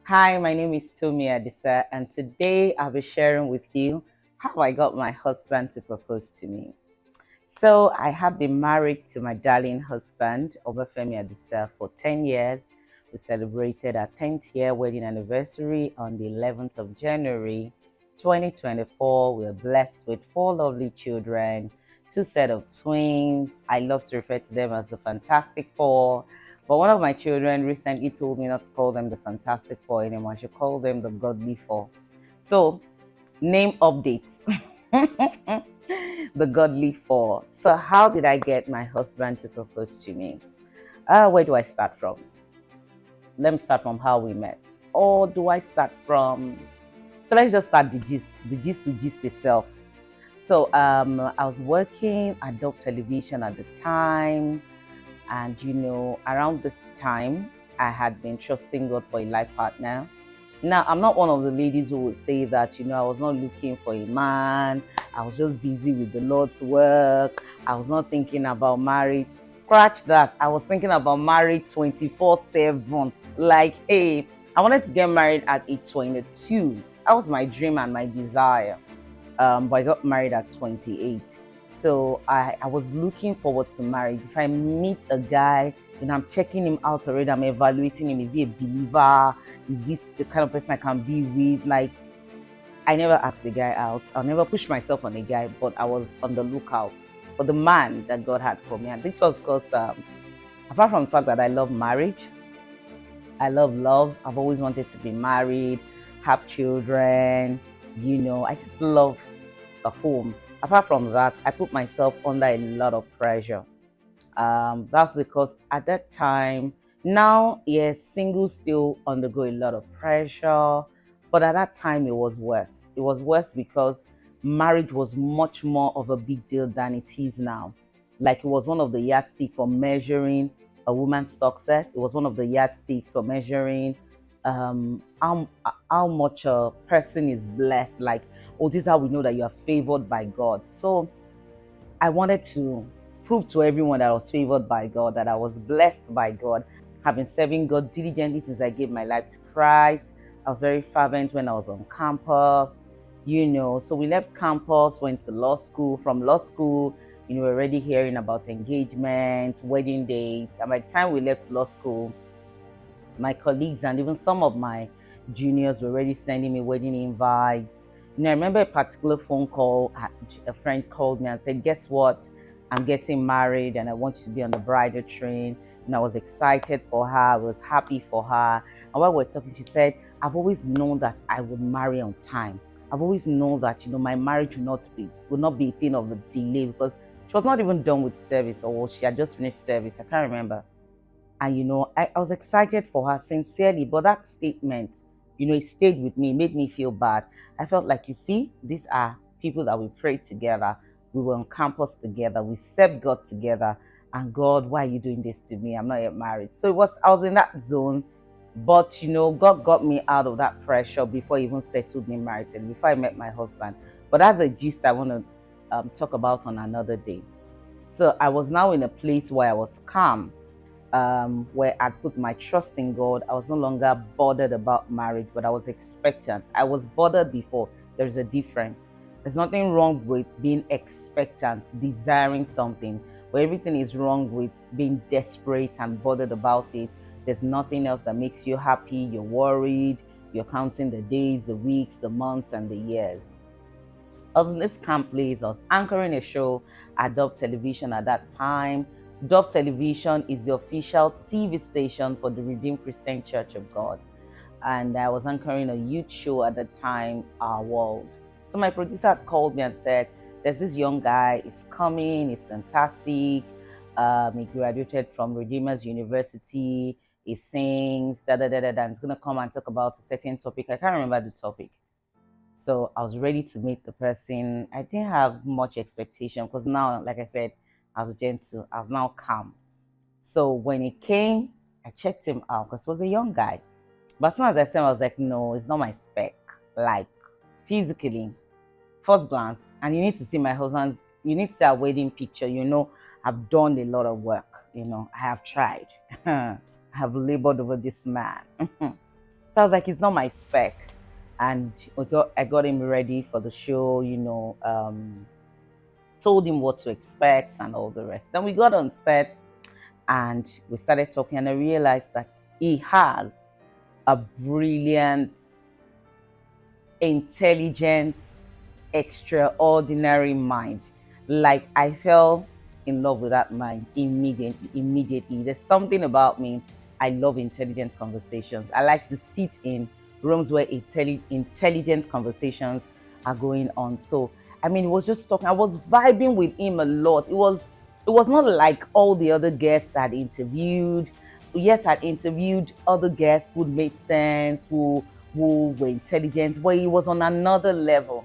Hi, my name is Tomi Adisa, and today I'll be sharing with you how I got my husband to propose to me. So, I have been married to my darling husband, Obafemi Adisa, for 10 years. We celebrated our 10th year wedding anniversary on the 11th of January 2024. We are blessed with four lovely children, two set of twins. I love to refer to them as the Fantastic Four. But one of my children recently told me not to call them the Fantastic Four anymore. I should call them the Godly Four. So, name updates. The Godly Four. So, how did I get my husband to propose to me? Where do I start from? Let me start from how we met. Or do I start from. So, let's just start the gist itself. So, I was working at Dove Television at the time. And, around this time, I had been trusting God for a life partner. Now, I'm not one of the ladies who would say that, I was not looking for a man. I was just busy with the Lord's work. I was not thinking about marriage. Scratch that. I was thinking about marriage 24/7. Like, hey, I wanted to get married at age 22. That was my dream and my desire. But I got married at 28. So I was looking forward to marriage. If I meet a guy, I'm checking him out already, I'm evaluating him. Is he a believer? Is this the kind of person I can be with? Like, I never asked the guy out. I'll never push myself on a guy, but I was on the lookout for the man that God had for me. And this was because, apart from the fact that I love marriage, I love love. I've always wanted to be married, have children. I just love a home. Apart from that, I put myself under a lot of pressure. That's because at that time, now, yes, singles still undergo a lot of pressure, but at that time it was worse. It was worse because marriage was much more of a big deal than it is now. Like, it was one of the yardstick for measuring a woman's success. It was one of the yardsticks for measuring how much a person is blessed. Like, oh, this is how we know that you are favored by God. So I wanted to prove to everyone that I was favored by God, that I was blessed by God. I've been serving God diligently since I gave my life to Christ. I was very fervent when I was on campus, So we left campus, went to law school. From law school, we're already hearing about engagements, wedding dates. And by the time we left law school, my colleagues and even some of my juniors were already sending me wedding invites. I remember a particular phone call. A friend called me and said, "Guess what? I'm getting married and I want you to be on the bridal train." And I was excited for her. I was happy for her. And while we were talking, she said, "I've always known that I would marry on time. I've always known that, my marriage would not be a thing of a delay," because she was not even done with service, or she had just finished service. I can't remember. And I was excited for her sincerely, but that statement, it stayed with me, made me feel bad. I felt like, you see, these are people that we prayed together, we were on campus together, we served God together. And God, why are you doing this to me? I'm not yet married. So I was in that zone. But God got me out of that pressure before He even settled me maritally, before I met my husband. But that's a gist I want to talk about on another day. So I was now in a place where I was calm, where I'd put my trust in God. I was no longer bothered about marriage, but I was expectant. I was bothered before. There's a difference. There's nothing wrong with being expectant, desiring something, but everything is wrong with being desperate and bothered about it. There's nothing else that makes you happy. You're worried. You're counting the days, the weeks, the months, and the years. I was in this camp place. I was anchoring a show at Dove Television at that time. Dove Television is the official TV station for the Redeemed Christian Church of God. And I was anchoring a youth show at the time, Our World. So my producer had called me and said, "There's this young guy, he's coming, he's fantastic. He graduated from Redeemers University, he sings, da da da da da. And he's going to come and talk about a certain topic." I can't remember the topic. So I was ready to meet the person. I didn't have much expectation because now, like I said, I was gentle. I was now calm. So when he came, I checked him out because he was a young guy. But as soon as I saw him, I was like, no, it's not my spec. Like, physically, first glance. And you need to see my husband's, you need to see our wedding picture. I've done a lot of work. I have tried. I have labored over this man. So I was like, it's not my spec. And I got him ready for the show, told him what to expect and all the rest. Then we got on set and we started talking, and I realized that he has a brilliant, intelligent, extraordinary mind. Like I fell in love with that mind immediately. There's something about me. I love intelligent conversations. I like to sit in rooms where intelligent conversations are going on. So I mean, it was just talking. I was vibing with him a lot. It was not like all the other guests that I interviewed. Yes, I interviewed other guests who made sense, who were intelligent, but he was on another level.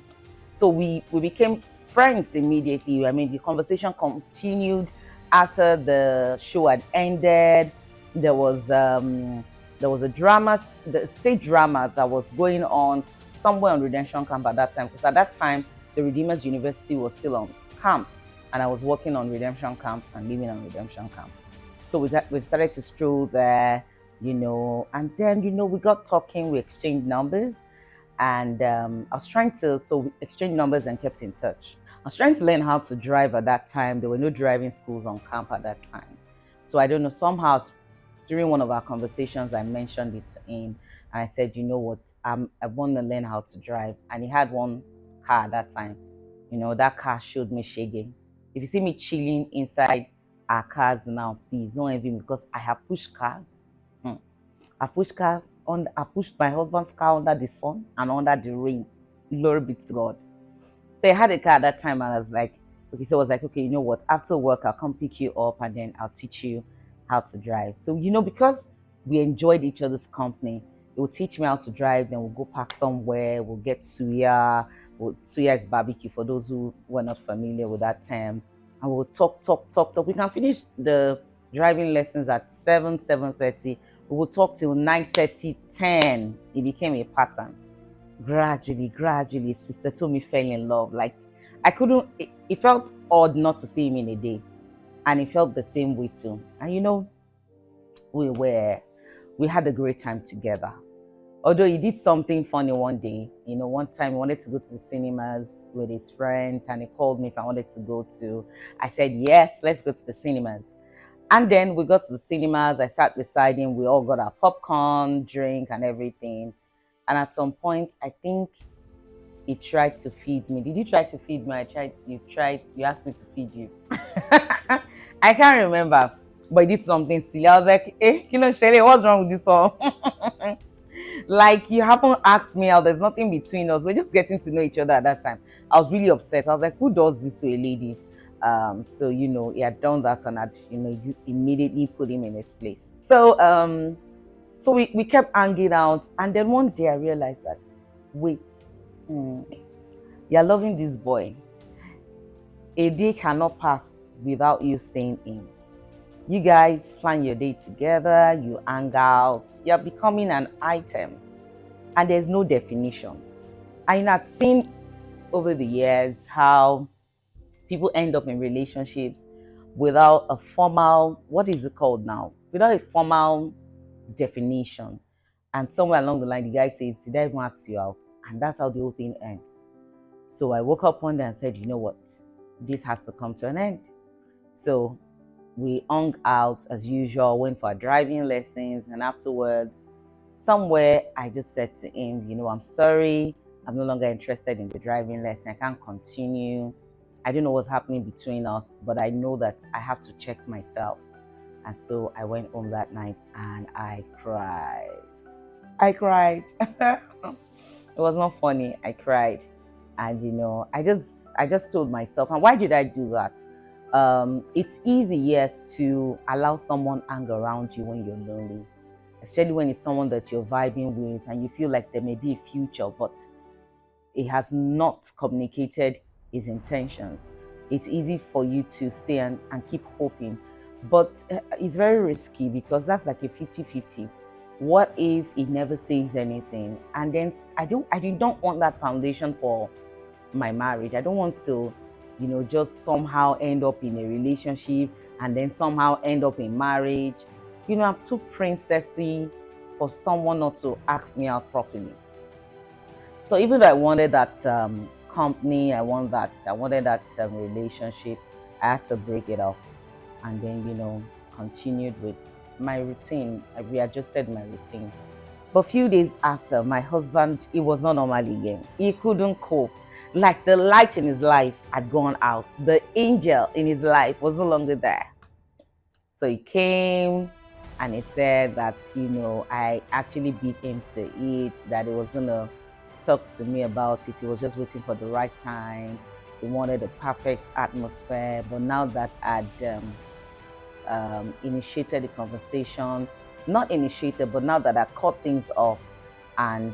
So we became friends immediately. I mean, the conversation continued after the show had ended. There was a drama, the stage drama that was going on somewhere on Redemption Camp at that time. Because at that time, the Redeemers University was still on camp, and I was working on Redemption Camp and living on Redemption Camp. So we started to stroll there, and then we got talking. We exchanged numbers, and I was trying to, so we exchanged numbers and kept in touch. I was trying to learn how to drive at that time. There were no driving schools on camp at that time. So I don't know, somehow during one of our conversations, I mentioned it to him. And I said, you know what, I want to learn how to drive. And he had one car at that time. That car showed me shaking. If you see me chilling inside our cars now, please don't envy me, because I have pushed cars. I pushed cars I pushed my husband's car under the sun and under the rain. Glory be to God. So I had a car at that time, and I was like, okay, so I was like, okay, you know what? After work, I'll come pick you up and then I'll teach you how to drive. So, because we enjoyed each other's company, it will teach me how to drive, then we'll go park somewhere, we'll get suya. Suya is barbecue for those who were not familiar with that term. And we'll talk. We can finish the driving lessons at 7:30. We will talk till 9:30, 10. It became a pattern. Gradually, Sister Tomi fell in love. Like, I couldn't, it felt odd not to see him in a day. And it felt the same way too. And we had a great time together. Although he did something funny one day. One time he wanted to go to the cinemas with his friends, and he called me if I wanted to go to. I said, yes, let's go to the cinemas. And then we got to the cinemas. I sat beside him. We all got our popcorn, drink, and everything. And at some point, I think he tried to feed me. Did you try to feed me? You asked me to feed you. I can't remember, but he did something silly. I was like, Shelly, what's wrong with this one? Like, you haven't asked me out. There's nothing between us. We're just getting to know each other at that time. I was really upset. I was like, who does this to a lady? So he had done that, and you immediately put him in his place. So we kept hanging out, and then one day I realized that, wait, you're loving this boy. A day cannot pass without you seeing him. You guys plan your day together, you hang out, you're becoming an item, and there's no definition. I've seen over the years how people end up in relationships without a formal, what is it called now? Without a formal definition. And somewhere along the line, the guy says, did I even ask you out? And that's how the whole thing ends. So I woke up one day and said, you know what? This has to come to an end. So we hung out as usual, went for our driving lessons, and afterwards, somewhere I just said to him, I'm sorry, I'm no longer interested in the driving lesson. I can't continue. I don't know what's happening between us, but I know that I have to check myself. And so I went home that night and I cried. It was not funny. I cried. And I just told myself, and why did I do that? It's easy, yes, to allow someone hang around you when you're lonely, especially when it's someone that you're vibing with and you feel like there may be a future, but it has not communicated his intentions. It's easy for you to stay and keep hoping, but it's very risky, because that's like a 50-50. What if he never says anything? And then I don't want that foundation for my marriage. I don't want to, just somehow end up in a relationship and then somehow end up in marriage. I'm too princessy for someone not to ask me out properly. So even though I wanted that company, I wanted that relationship, I had to break it off, and then continued with my routine. I readjusted my routine. But a few days after, my husband, he was not normal again. He couldn't cope. Like the light in his life had gone out. The angel in his life was no longer there. So he came and he said that, I actually beat him to it, that he was going to talk to me about it. He was just waiting for the right time. He wanted a perfect atmosphere. But now that I'd initiated the conversation, not initiated, but now that I cut things off, and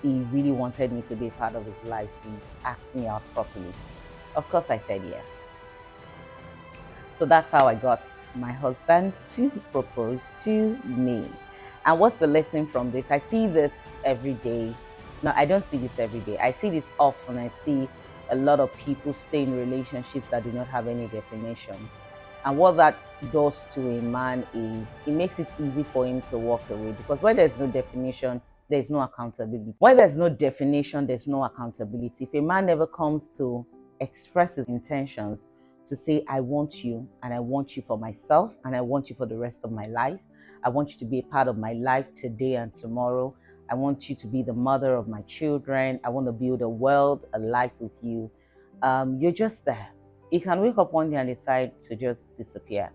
he really wanted me to be a part of his life, he asked me out properly. Of course, I said yes. So that's how I got my husband to propose to me. And what's the lesson from this? I see this every day. No, I don't see this every day. I see this often. I see a lot of people stay in relationships that do not have any definition. And what that does to a man is it makes it easy for him to walk away, because when there's no definition, there's no accountability. When there's no definition, there's no accountability. If a man never comes to express his intentions, to say, I want you, and I want you for myself, and I want you for the rest of my life. I want you to be a part of my life today and tomorrow. I want you to be the mother of my children. I want to build a world, a life with you. You're just there. He can wake up one day and decide to just disappear.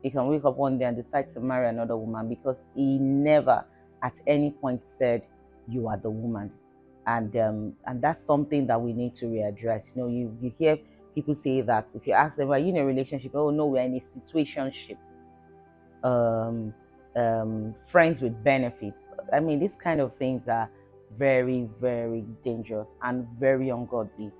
He can wake up one day and decide to marry another woman, because he never at any point said, you are the woman. And that's something that we need to readdress. You hear people say that if you ask them, are you in a relationship? Oh no, we're in a situationship. Friends with benefits. I mean, these kind of things are very, very dangerous and very ungodly.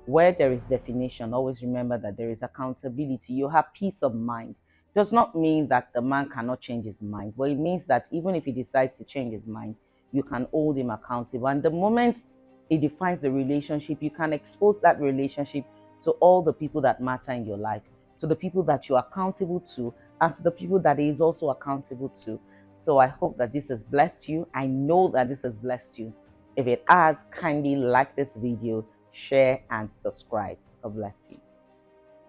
Where there is definition, always remember that there is accountability. You have peace of mind. Does not mean that the man cannot change his mind, but it means that even if he decides to change his mind, you can hold him accountable. And the moment he defines the relationship, you can expose that relationship to all the people that matter in your life, to the people that you're accountable to, and to the people that he is also accountable to. So I hope that this has blessed you. I know that this has blessed you. If it has, kindly like this video, share, and subscribe. God bless you.